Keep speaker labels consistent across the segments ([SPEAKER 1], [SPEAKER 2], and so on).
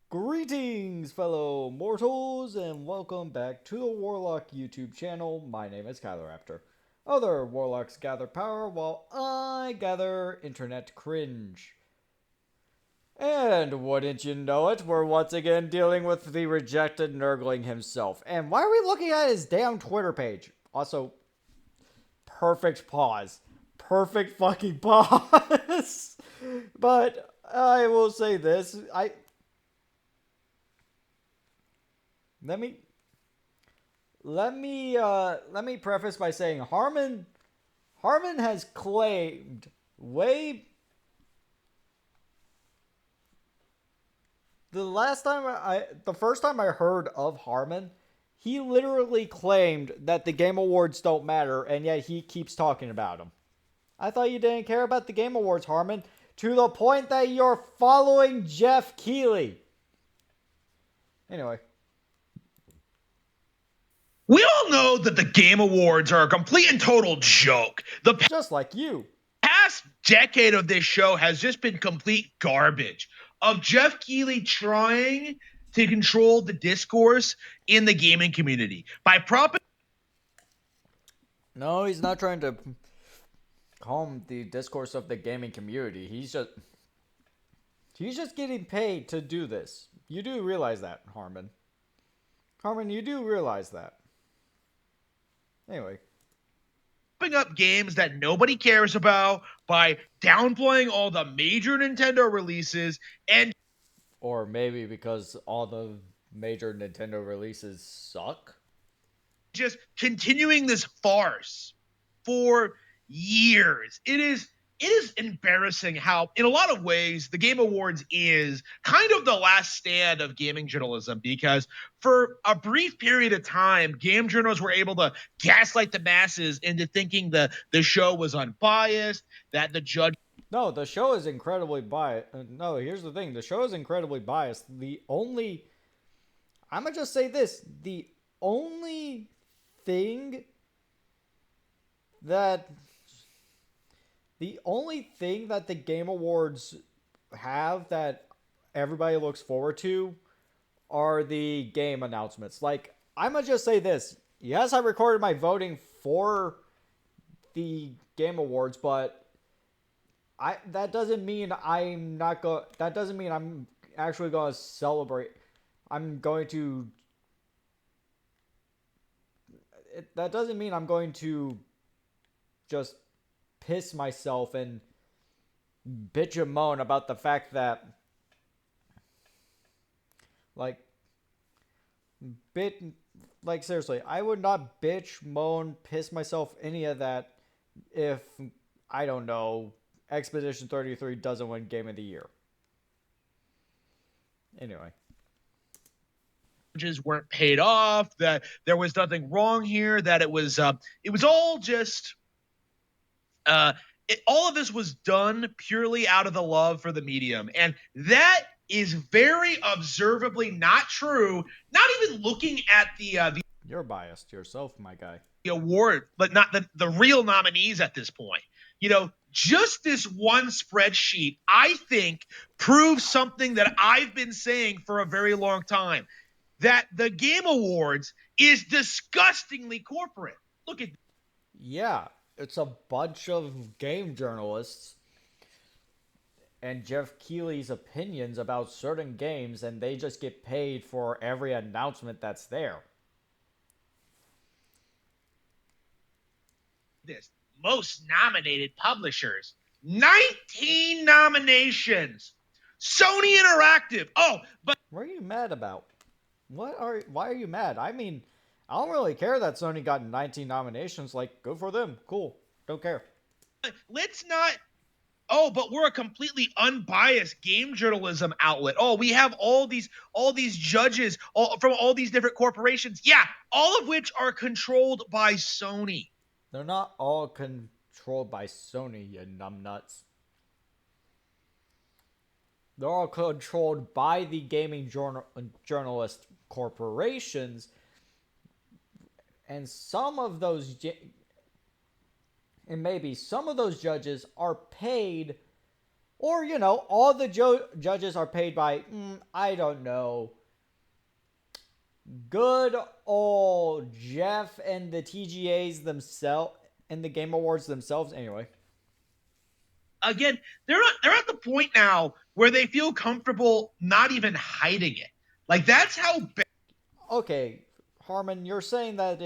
[SPEAKER 1] Greetings, fellow mortals, and welcome back to the Warlock YouTube channel. My name is Kyler Raptor. Other Warlocks gather power while I gather internet cringe. And wouldn't you know it, we're once again dealing with the rejected Nurgling himself. And why are we looking at his damn Twitter page? Also, perfect pause. Perfect fucking pause. But I will say this, let me let me preface by saying Harman has claimed way the first time I heard of Harman, he literally claimed that the Game Awards don't matter, and yet he keeps talking about them. I thought you didn't care about the Game Awards, Harman, to the point that you're following Jeff Keighley. Anyway,
[SPEAKER 2] We all know that the Game Awards are a complete and total joke. The
[SPEAKER 1] just like you.
[SPEAKER 2] past decade of this show has just been complete garbage of Jeff Keighley trying to control the discourse in the gaming community by propping
[SPEAKER 1] No, he's not trying to calm the discourse of the gaming community. He's just getting paid to do this. You do realize that, Harman. Harman, you do realize that. Anyway,
[SPEAKER 2] up games that nobody cares about, by downplaying all the major Nintendo releases, and
[SPEAKER 1] or maybe because all the major Nintendo releases suck.
[SPEAKER 2] just continuing this farce for years. It is embarrassing how, in a lot of ways, the Game Awards is kind of the last stand of gaming journalism, because for a brief period of time, game journalists were able to gaslight the masses into thinking the show was unbiased, that the judge
[SPEAKER 1] No, the show is incredibly biased. No, here's the thing: the show is incredibly biased. I'm gonna just say this: the only thing that the Game Awards have that everybody looks forward to are the game announcements. Like, I'm gonna just say this. Yes, I recorded my voting for the Game Awards, but I that doesn't mean I'm not go that doesn't mean I'm actually going to celebrate. I'm going to that doesn't mean I'm going to just piss myself and bitch and moan about the fact that, like, bit like, seriously, I would not bitch, moan, piss myself, any of that if, I don't know, Expedition 33 doesn't win Game of the Year. Anyway.
[SPEAKER 2] judges weren't paid off, that there was nothing wrong here, that it was all just uh, all of this was done purely out of the love for the medium, and that is very observably not true. Not even looking at the
[SPEAKER 1] You're biased yourself, my guy.
[SPEAKER 2] award, but not the real nominees at this point. Just this one spreadsheet, I think, proves something that I've been saying for a very long time, that the Game Awards is disgustingly corporate. Look at
[SPEAKER 1] Yeah, it's a bunch of game journalists and Jeff Keighley's opinions about certain games, and they just get paid for every announcement that's there.
[SPEAKER 2] this: most nominated publishers, 19 nominations. Sony Interactive. Oh, but
[SPEAKER 1] What are you mad about? Why are you mad? I mean, I don't really care that Sony got 19 nominations. Like, good for them. Cool. Don't care.
[SPEAKER 2] let's not. Oh, but we're a completely unbiased game journalism outlet. Oh, we have all these judges from all these different corporations. Yeah, all of which are controlled by Sony.
[SPEAKER 1] They're not all controlled by Sony, you numbnuts. They're all controlled by the gaming journalist corporations, and maybe some of those judges are paid Or, all the judges are paid by, I don't know, good old Jeff and the TGAs themselves and the Game Awards themselves. Anyway.
[SPEAKER 2] Again, they're at the point now where they feel comfortable not even hiding it. Like that's how bad.
[SPEAKER 1] Okay, Harman, you're saying that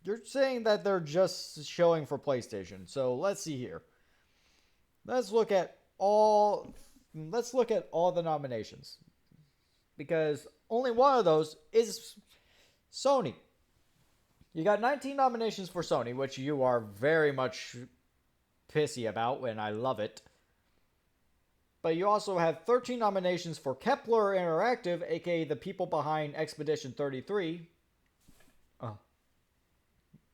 [SPEAKER 1] they're just showing for PlayStation. So let's see here. Let's look at all let's look at all the nominations because only one of those is Sony. You got 19 nominations for Sony, which you are very much pissy about, and I love it. But you also have 13 nominations for Kepler Interactive, aka the people behind Expedition 33. Oh,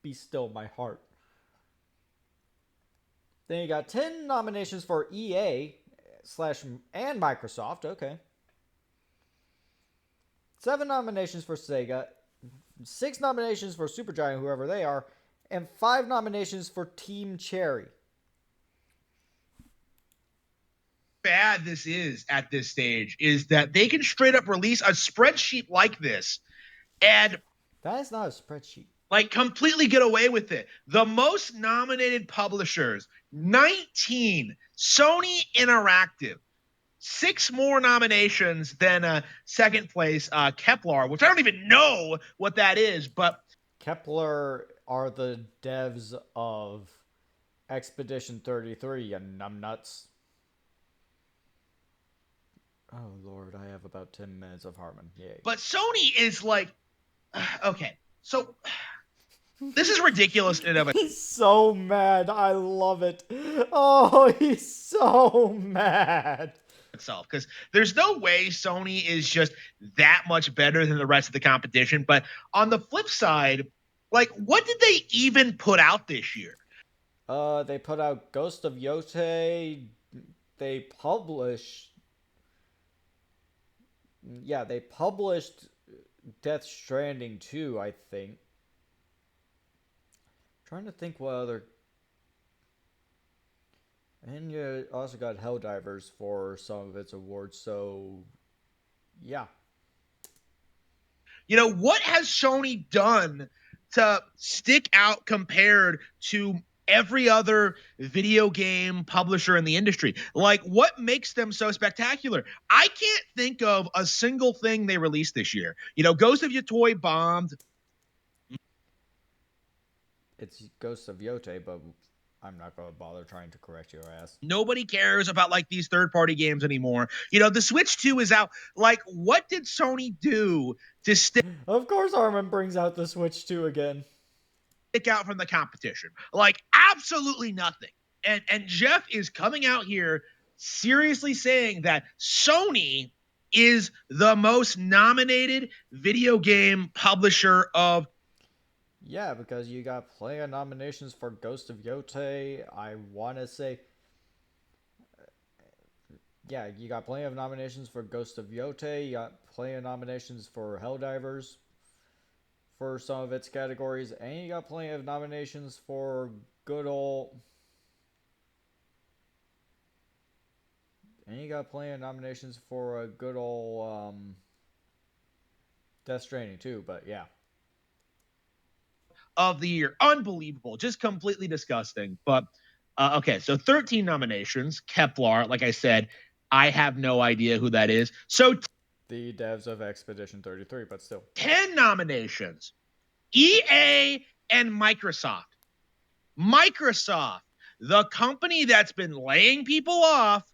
[SPEAKER 1] be still my heart. Then you got 10 nominations for EA slash and Microsoft. Okay. 7 nominations for Sega, 6 nominations for Supergiant, whoever they are, and 5 nominations for Team Cherry.
[SPEAKER 2] Bad this is at this stage is that they can straight up release a spreadsheet like this and
[SPEAKER 1] that is not a spreadsheet.
[SPEAKER 2] Like completely get away with it. The most nominated publishers, 19. Sony Interactive, 6 more nominations than second place Kepler, which I don't even know what that is, but
[SPEAKER 1] Kepler are the devs of Expedition 33 and numbnuts. Oh Lord, I have about 10 minutes of Harman. Yay.
[SPEAKER 2] But Sony is like, okay, so this is ridiculous in and of
[SPEAKER 1] He's so mad. I love it. Oh, he's so mad.
[SPEAKER 2] itself because there's no way Sony is just that much better than the rest of the competition. But on the flip side, like, what did they even put out this year?
[SPEAKER 1] They put out Ghost of Yote. They published. Yeah, they published Death Stranding 2, I think. Trying to think what other. And you also got Helldivers for some of its awards, so yeah.
[SPEAKER 2] You know, what has Sony done to stick out compared to every other video game publisher in the industry? Like, what makes them so spectacular? I can't think of a single thing they released this year. You know, Ghost of Yotoy bombed.
[SPEAKER 1] It's Ghost of Yote, but I'm not going to bother trying to correct your ass.
[SPEAKER 2] Nobody cares about like these third-party games anymore. You know, the Switch 2 is out. Like, what did Sony do to stick
[SPEAKER 1] Of course, Armin brings out the Switch 2 again.
[SPEAKER 2] out from the competition? Like, absolutely nothing. And Jeff is coming out here seriously saying that Sony is the most nominated video game publisher of.
[SPEAKER 1] Yeah, because you got plenty of nominations for Ghost of Yote. I want to say. Yeah, you got plenty of nominations for Ghost of Yote. You got plenty of nominations for Helldivers for some of its categories. And you got plenty of nominations for good old. And you got plenty of nominations for a good old Death Stranding too, but yeah.
[SPEAKER 2] Of the year. Unbelievable. Just completely disgusting. But okay, so 13 nominations. Kepler, like I said, I have no idea who that is. So
[SPEAKER 1] the devs of Expedition 33, but still.
[SPEAKER 2] 10 nominations. EA and Microsoft. Microsoft, the company that's been laying people off,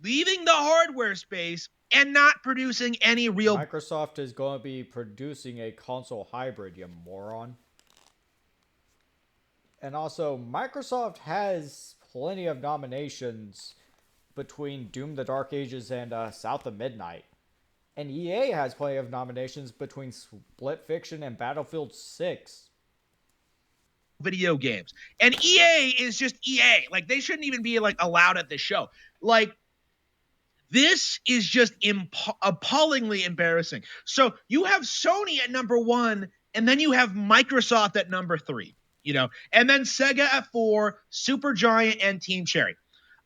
[SPEAKER 2] leaving the hardware space, and not producing any real.
[SPEAKER 1] Microsoft is going to be producing a console hybrid, you moron. And also, Microsoft has plenty of nominations between Doom the Dark Ages and South of Midnight. And EA has plenty of nominations between Split Fiction and Battlefield 6.
[SPEAKER 2] Video games. And EA is just EA. Like, they shouldn't even be, like, allowed at this show. Like, this is just appallingly embarrassing. So you have Sony at number 1, and then you have Microsoft at number 3. You know, and then Sega at 4, Supergiant, and Team Cherry.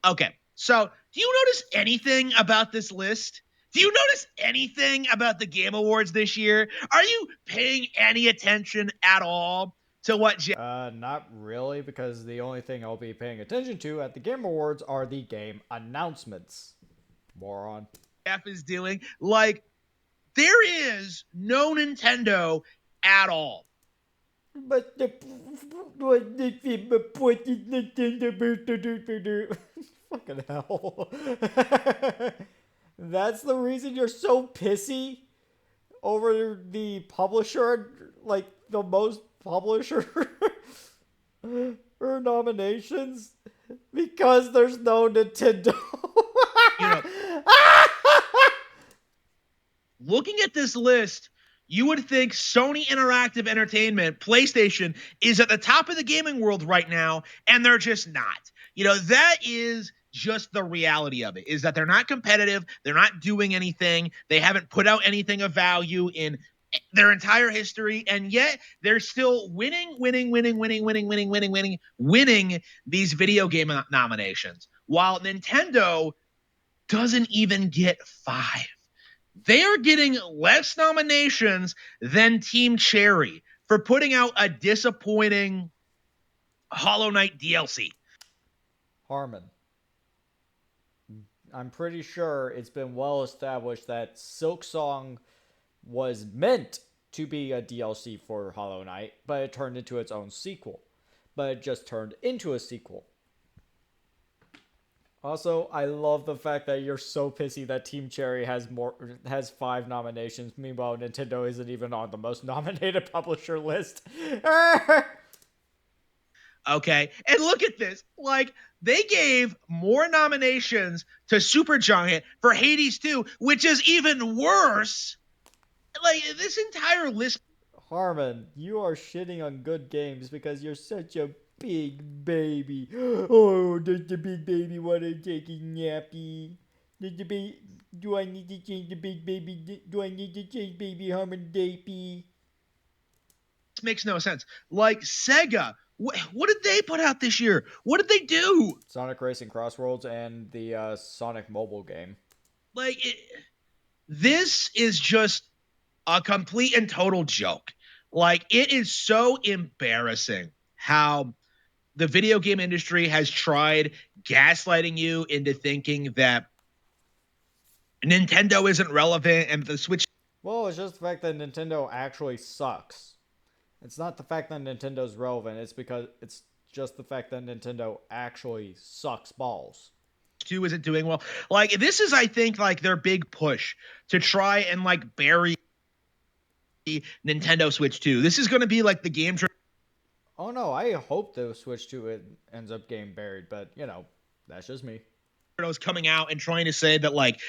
[SPEAKER 2] Okay, so do you notice anything about this list? Do you notice anything about the Game Awards this year? Are you paying any attention at all to what
[SPEAKER 1] Not really, because the only thing I'll be paying attention to at the Game Awards are the game announcements. Moron.
[SPEAKER 2] Jeff is doing? Like, there is no Nintendo at all.
[SPEAKER 1] But the point is Nintendo. Fucking hell. That's the reason you're so pissy over the publisher, like the most publisher or nominations, because there's no Nintendo.
[SPEAKER 2] You know, looking at this list, you would think Sony Interactive Entertainment, PlayStation, is at the top of the gaming world right now, and they're just not. That is just the reality of it, is that they're not competitive. They're not doing anything. They haven't put out anything of value in their entire history, and yet they're still winning these video game nominations, while Nintendo doesn't even get 5. They are getting less nominations than Team Cherry for putting out a disappointing Hollow Knight DLC.
[SPEAKER 1] Harman, I'm pretty sure it's been well established that Silk Song was meant to be a DLC for Hollow Knight, but it turned into its own sequel. But it just turned into a sequel. Also, I love the fact that you're so pissy that Team Cherry has 5 nominations. Meanwhile, Nintendo isn't even on the most nominated publisher list.
[SPEAKER 2] Okay, and look at this. Like, they gave more nominations to Supergiant for Hades 2, which is even worse. Like, this entire list.
[SPEAKER 1] Harman, you are shitting on good games because you're such a big baby. Oh, does the big baby want to take a nappy? Does the baby? Do I need to change the big baby? Do I need to change baby Harman diaper?
[SPEAKER 2] Makes no sense. Like, Sega, what did they put out this year? What did they do?
[SPEAKER 1] Sonic Racing Crossroads and the Sonic mobile game.
[SPEAKER 2] Like, this is just a complete and total joke. Like, it is so embarrassing how the video game industry has tried gaslighting you into thinking that Nintendo isn't relevant and the Switch.
[SPEAKER 1] Well, it's just the fact that Nintendo actually sucks. It's not the fact that Nintendo's relevant, it's just the fact that Nintendo actually sucks balls.
[SPEAKER 2] 2 isn't doing well. Like, this is, I think, like their big push to try and like bury Nintendo Switch 2. This is going to be like the game.
[SPEAKER 1] Oh no, I hope the Switch 2 ends up getting buried, but that's just me.
[SPEAKER 2] Coming out and trying to say that like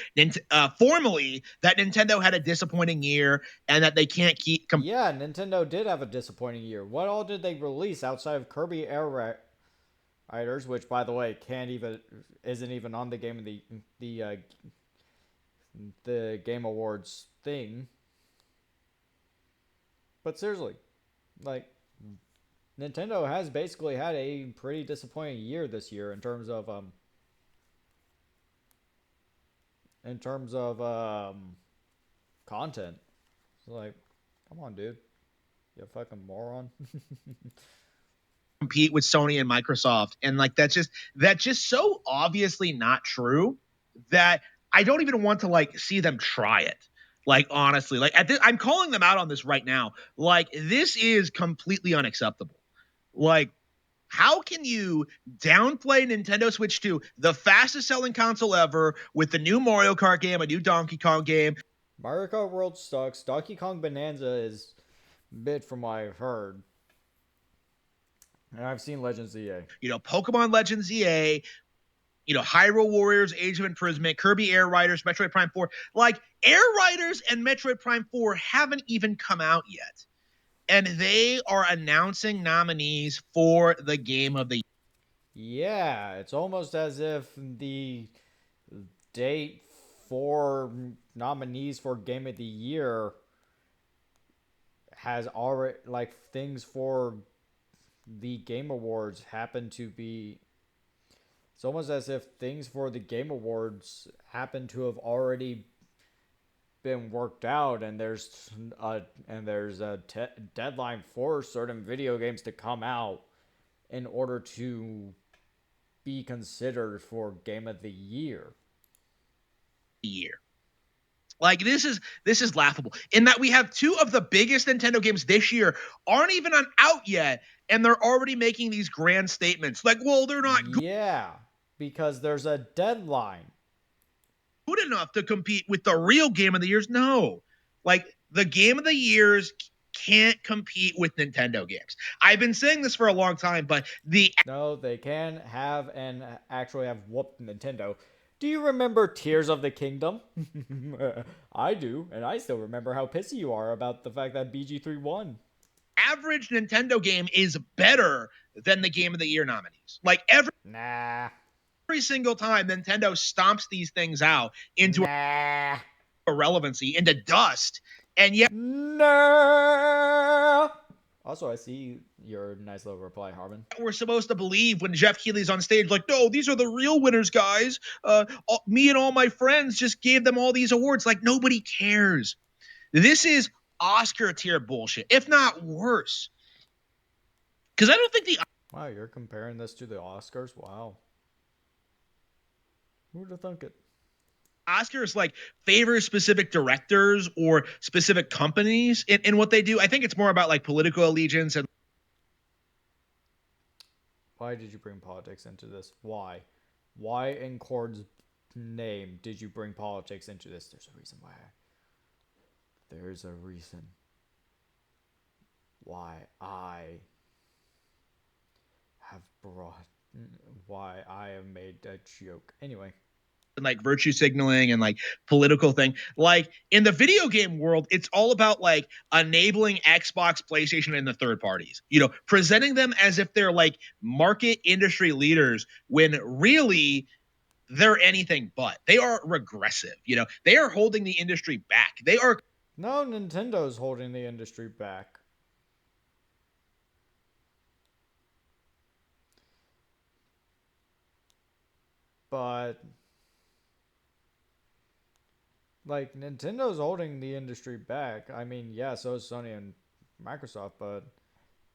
[SPEAKER 2] formally that Nintendo had a disappointing year and that they can't keep
[SPEAKER 1] yeah, Nintendo did have a disappointing year. What all did they release outside of Kirby Air Riders, which by the way isn't even on the game of the Game Awards thing. But seriously, like Nintendo has basically had a pretty disappointing year this year in terms of content. So like, come on, dude, you fucking moron.
[SPEAKER 2] compete with Sony and Microsoft, and like that's just so obviously not true that I don't even want to like see them try it. Like, honestly, like I'm calling them out on this right now. Like, this is completely unacceptable. Like, how can you downplay Nintendo Switch 2, the fastest selling console ever, with the new Mario Kart game, a new Donkey Kong game?
[SPEAKER 1] Mario Kart World sucks. Donkey Kong Bonanza is mid from what I've heard. And I've seen Legends EA.
[SPEAKER 2] Pokemon Legends EA, Hyrule Warriors, Age of Imprisonment, Kirby Air Riders, Metroid Prime 4. Like, Air Riders and Metroid Prime 4 haven't even come out yet. And they are announcing nominees for the Game of the Year.
[SPEAKER 1] Yeah, it's almost as if the date for nominees for Game of the Year has already, like, things for the Game Awards happen to be. It's almost as if things for the Game Awards happen to have already been worked out, and there's a deadline for certain video games to come out in order to be considered for Game of the Year.
[SPEAKER 2] Year. Like this is laughable in that we have two of the biggest Nintendo games this year aren't even out yet, and they're already making these grand statements like, well, they're not
[SPEAKER 1] Yeah, because there's a deadline.
[SPEAKER 2] good enough to compete with the real game of the years. No, like the game of the years can't compete with Nintendo games. I've been saying this for a long time, but
[SPEAKER 1] No, they can have and actually have whooped Nintendo. Do you remember Tears of the Kingdom? I do, and I still remember how pissy you are about the fact that BG3 won.
[SPEAKER 2] average Nintendo game is better than the game of the year nominees. Like
[SPEAKER 1] Nah.
[SPEAKER 2] every single time Nintendo stomps these things out into
[SPEAKER 1] Nah.
[SPEAKER 2] irrelevancy, into dust, and yet
[SPEAKER 1] Nah. Also, I see your nice little reply, Harman.
[SPEAKER 2] we're supposed to believe when Jeff Keighley's on stage, like, no, these are the real winners, guys. Me and all my friends just gave them all these awards. Like, nobody cares. This is Oscar tier bullshit, if not worse. Because I don't think the
[SPEAKER 1] Wow, you're comparing this to the Oscars? Wow. Who would have thunk it?
[SPEAKER 2] Oscars like favor specific directors or specific companies in what they do. I think it's more about like political allegiance and
[SPEAKER 1] Why did you bring politics into this? Why? Why in Cord's name did you bring politics into this? There's a reason why. There's a reason why I have brought. Why I have made a joke. Anyway.
[SPEAKER 2] like virtue signaling and like political thing. Like in the video game world, it's all about like enabling Xbox, PlayStation, and the third parties, presenting them as if they're like market industry leaders when really they're anything but. They are regressive, they are holding the industry back. They are.
[SPEAKER 1] No, Nintendo's holding the industry back. But like Nintendo's holding the industry back. I mean, yeah, so is Sony and Microsoft, but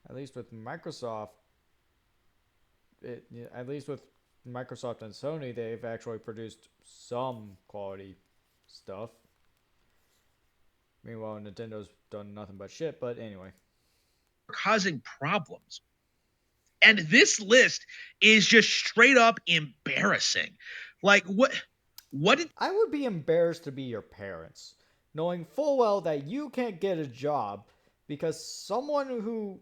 [SPEAKER 1] at least with Microsoft, at least with Microsoft and Sony, they've actually produced some quality stuff. Meanwhile, Nintendo's done nothing but shit. But anyway,
[SPEAKER 2] causing problems. And this list is just straight up embarrassing. Like what did
[SPEAKER 1] I would be embarrassed to be your parents, knowing full well that you can't get a job because someone who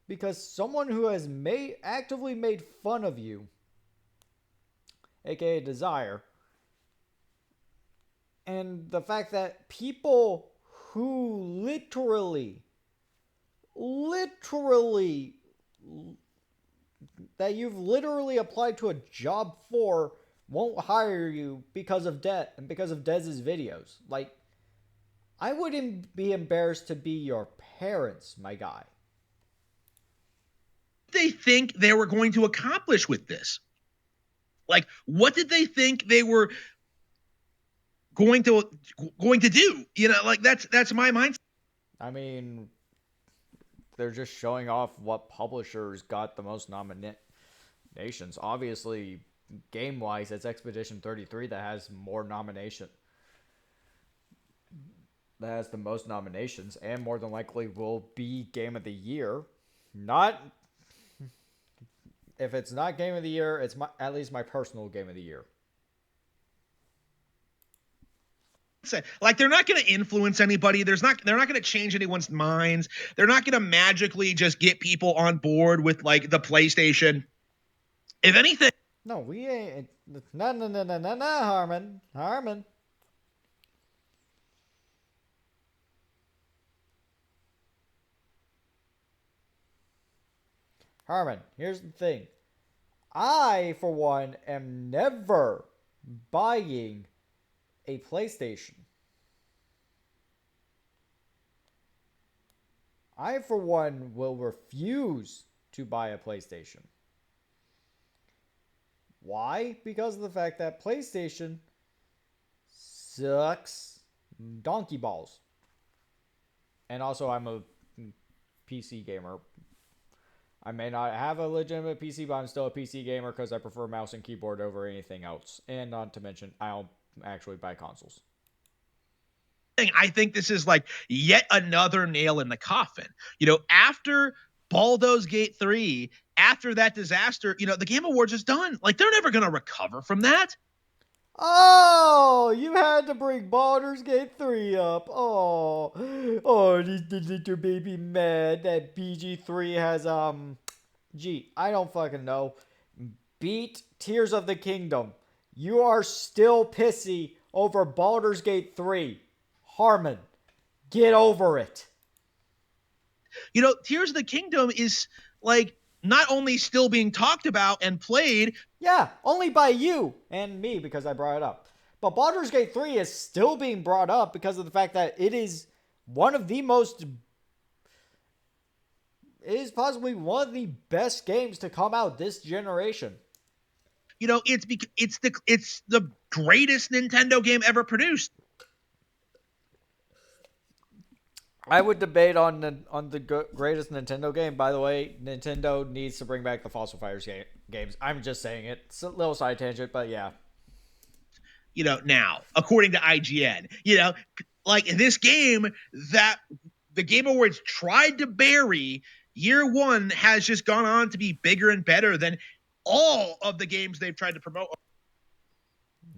[SPEAKER 1] has actively made fun of you, aka Desire, and the fact that people who that you've literally applied to a job for won't hire you because of debt and because of Dez's videos. Like, I wouldn't be embarrassed to be your parents, my guy.
[SPEAKER 2] they think they were going to accomplish with this? Like, what did they think they were going to do? Like that's my mindset.
[SPEAKER 1] I mean, they're just showing off what publishers got the most nominations. Obviously, game-wise, it's Expedition 33 that has more nomination. That has the most nominations, and more than likely will be Game of the Year. Not if it's not Game of the Year, it's at least my personal Game of the Year.
[SPEAKER 2] Like they're not going to influence anybody. They're not going to change anyone's minds. They're not going to magically just get people on board with like the PlayStation. If anything,
[SPEAKER 1] no, we ain't. No, Harman. Harman, here's the thing. I, for one, am never buying a PlayStation. I, for one, will refuse to buy a PlayStation. Why? Because of the fact that PlayStation sucks donkey balls. And also, I'm a PC gamer. I may not have a legitimate PC, but I'm still a PC gamer because I prefer mouse and keyboard over anything else. And not to mention, I don't actually buy consoles.
[SPEAKER 2] I think this is like yet another nail in the coffin. After Baldur's Gate 3, after that disaster, the Game Awards is done. Like, they're never going to recover from that.
[SPEAKER 1] Oh, you had to bring Baldur's Gate 3 up. Oh, this the little baby mad that BG3 has, gee, I don't fucking know. Beat Tears of the Kingdom. You are still pissy over Baldur's Gate 3. Harman, get over it.
[SPEAKER 2] Tears of the Kingdom is like not only still being talked about and played.
[SPEAKER 1] Yeah, only by you and me because I brought it up. But Baldur's Gate 3 is still being brought up because of the fact that it is one of the most. It is possibly one of the best games to come out this generation.
[SPEAKER 2] It's the greatest Nintendo game ever produced.
[SPEAKER 1] I would debate on the greatest Nintendo game. By the way, Nintendo needs to bring back the Fossil Fires games. I'm just saying it. It's a little side tangent, but yeah.
[SPEAKER 2] Now, according to IGN, like this game that the Game Awards tried to bury, year one has just gone on to be bigger and better than all of the games they've tried to promote.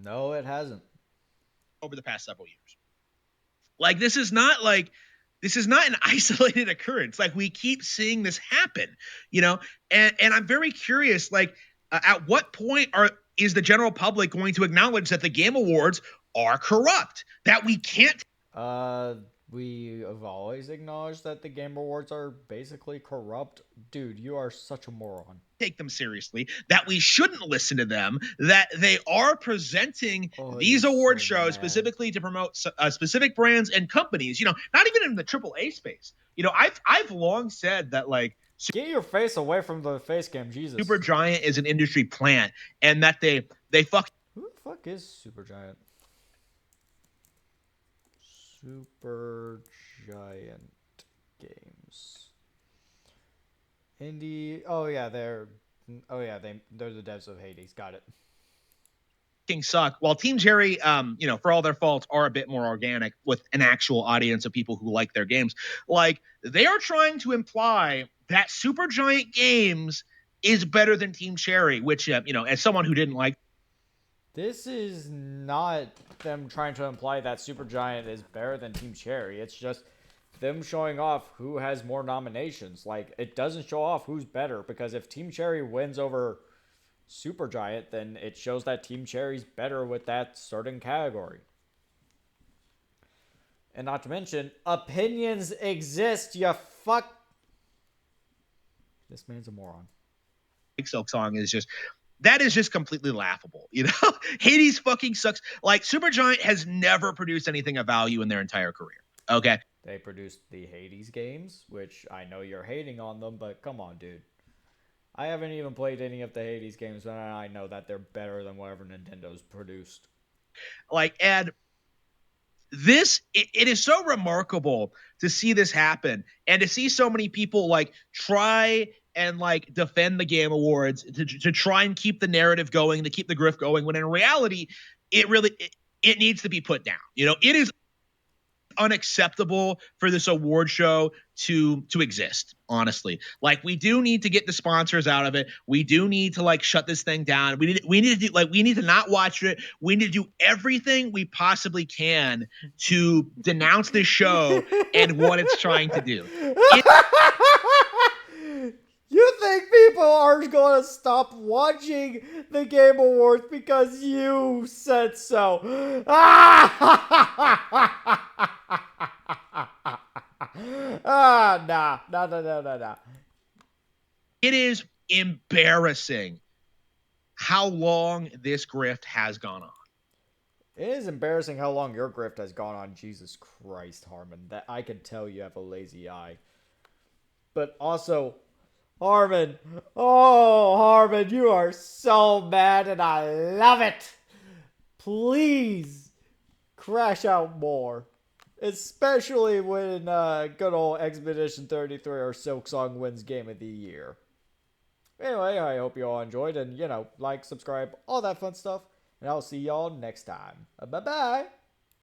[SPEAKER 1] No, it hasn't.
[SPEAKER 2] Over the past several years. Like, this is not an isolated occurrence. Like, we keep seeing this happen, and I'm very curious, like, at what point is the general public going to acknowledge that the Game Awards are corrupt, that we can't
[SPEAKER 1] we have always acknowledged that the Game Awards are basically corrupt. Dude, you are such a moron.
[SPEAKER 2] Take them seriously, that we shouldn't listen to them, that they are presenting these award shows specifically to promote specific brands and companies, not even in the AAA space. I've long said that, like,
[SPEAKER 1] get your face away from the face cam, Jesus.
[SPEAKER 2] Supergiant is an industry plant, and that they fuck.
[SPEAKER 1] Who the fuck is Supergiant? Supergiant Games. Indie. Oh yeah, they're the devs of Hades. Got it.
[SPEAKER 2] Suck. While Team Cherry, for all their faults, are a bit more organic with an actual audience of people who like their games. Like, they are trying to imply that Supergiant Games is better than Team Cherry, which, as someone who didn't like.
[SPEAKER 1] This is not them trying to imply that Supergiant is better than Team Cherry. It's just them showing off who has more nominations. Like, it doesn't show off who's better, because if Team Cherry wins over Supergiant, then it shows that Team Cherry's better with that certain category. And not to mention, opinions exist, you fuck. This man's a moron.
[SPEAKER 2] Silk Song is just completely laughable. Hades fucking sucks. Like, Supergiant has never produced anything of value in their entire career. Okay.
[SPEAKER 1] They produced the Hades games, which I know you're hating on them, but come on, dude. I haven't even played any of the Hades games, and I know that they're better than whatever Nintendo's produced.
[SPEAKER 2] Like, and it is so remarkable to see this happen, and to see so many people, like, try and, like, defend the Game Awards to try and keep the narrative going, to keep the grift going, when in reality, it needs to be put down. It is unacceptable for this award show to exist, honestly. Like, we do need to get the sponsors out of it. We do need to, like, shut this thing down. We need to not watch it. We need to do everything we possibly can to denounce this show and what it's trying to do.
[SPEAKER 1] You think people are going to stop watching the Game Awards because you said so? Nah.
[SPEAKER 2] It is embarrassing how long this grift has gone on.
[SPEAKER 1] It is embarrassing how long your grift has gone on. Jesus Christ, Harman. That I can tell you have a lazy eye. But also, Harman. Oh, Harman, you are so mad and I love it. Please crash out more. Especially when good old Expedition 33 or Silksong wins Game of the Year. Anyway, I hope you all enjoyed and, like, subscribe, all that fun stuff. And I'll see y'all next time. Bye bye.